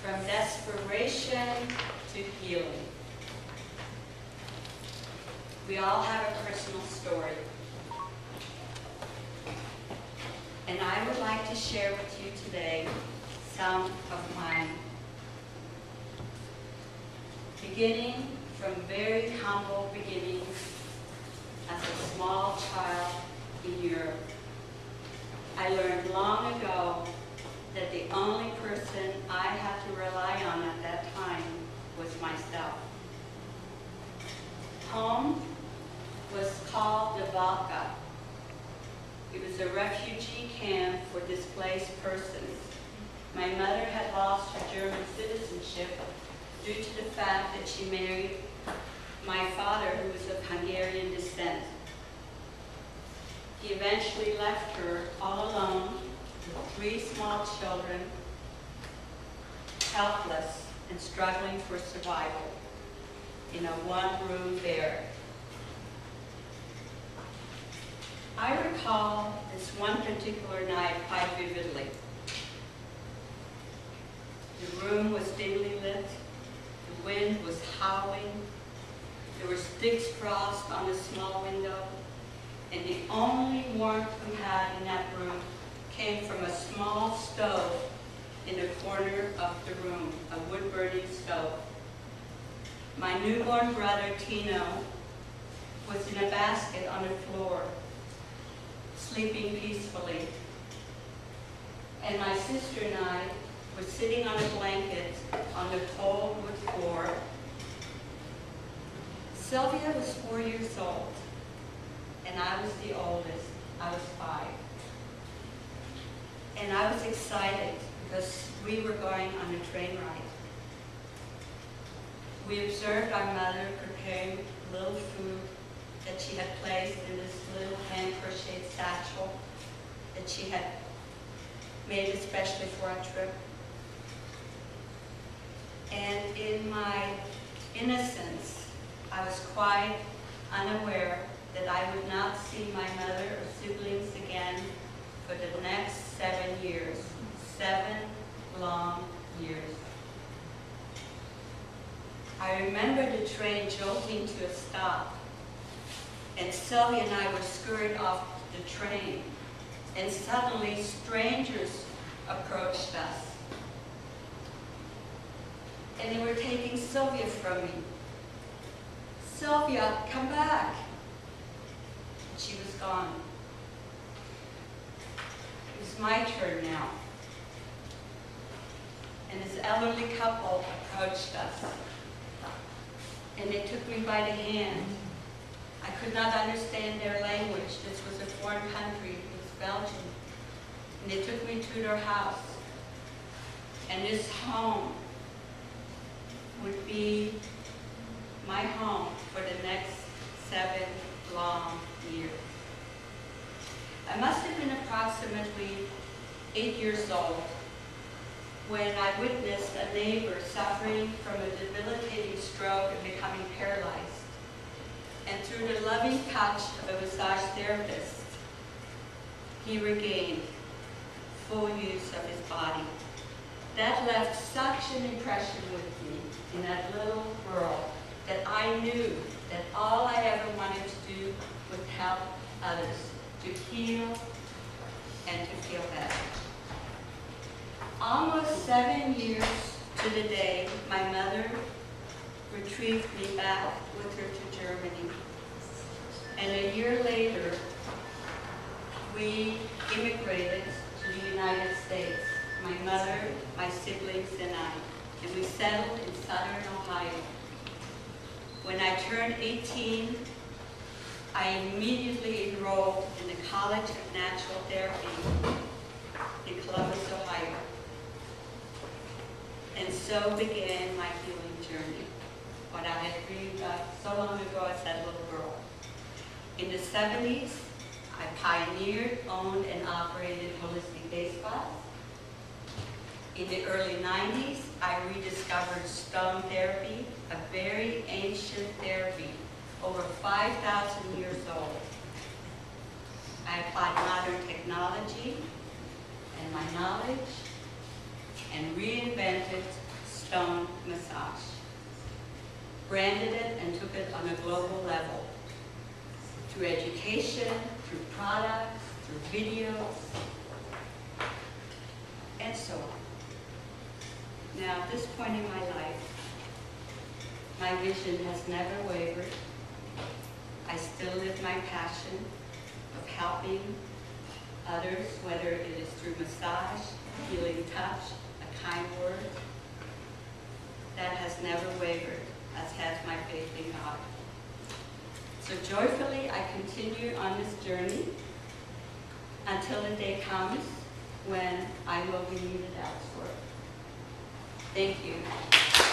from desperation to healing. We all have a personal story. And I would like to share with you today some of mine. Beginning from very humble beginnings as a small child in Europe. I learned long ago that the only person I had to rely on at that time was myself. Home was called Devalka. It was a refugee camp for displaced persons. My mother had lost her German citizenship due to the fact that she married my father, who was of Hungarian descent. He eventually left her all alone with 3 small children, helpless and struggling for survival in a one-room barrack. I recall this one particular night quite vividly. The room was dimly lit, the wind was howling, there was thick frost on the small window, and the only warmth we had in that room came from a small stove in the corner of the room, a wood-burning stove. My newborn brother, Tino, was in a basket on the floor, sleeping peacefully. And my sister and I were sitting on a blanket on the cold wood floor. Sylvia was 4 years old, and I was the oldest. I was 5. And I was excited because we were going on a train ride. We observed our mother preparing little food that she had placed in this little hand-crocheted satchel that she had made especially for our trip. And in my innocence, I was quite unaware that I would not see my mother or siblings again for the next 7 years. 7 long years. I remember the train jolting to a stop, and Sylvia and I were scurried off the train, and suddenly strangers approached us. And they were taking Sylvia from me. "Sylvia, come back." She was gone. It was my turn now. And this elderly couple approached us. And they took me by the hand. I could not understand their language. This was a foreign country, it was Belgium. And they took me to their house. And this home would be my home for the next 7 long years. I must have been approximately 8 years old when I witnessed a neighbor suffering from a debilitating stroke and becoming paralyzed. And through the loving touch of a massage therapist, he regained full use of his body. That left such an impression with me in that little girl that I knew that all I ever wanted to do was help others to heal and to feel better. Almost 7 years to the day, my mother retrieved me back with her to Germany. And a year later, we immigrated to the United States, my mother, my siblings, and I. And we settled in southern Ohio. When I turned 18, I immediately enrolled in the College of Natural Therapy in Columbus, Ohio. And so began my healing journey, what I had dreamed of so long ago as that little girl. In the 70s, I pioneered, owned, and operated holistic day spas. In the early 90s, I rediscovered stone therapy, a very ancient therapy, over 5,000 years old. I applied modern technology and my knowledge and reinvented stone massage. Branded it and took it on a global level. Through education, through products, through videos, and so on. Now, at this point in my life, my vision has never wavered. I still live my passion of helping others, whether it is through massage, healing touch, a kind word. That has never wavered, as has my faith in God. So joyfully, I continue on this journey until the day comes when I will be needed elsewhere. Thank you.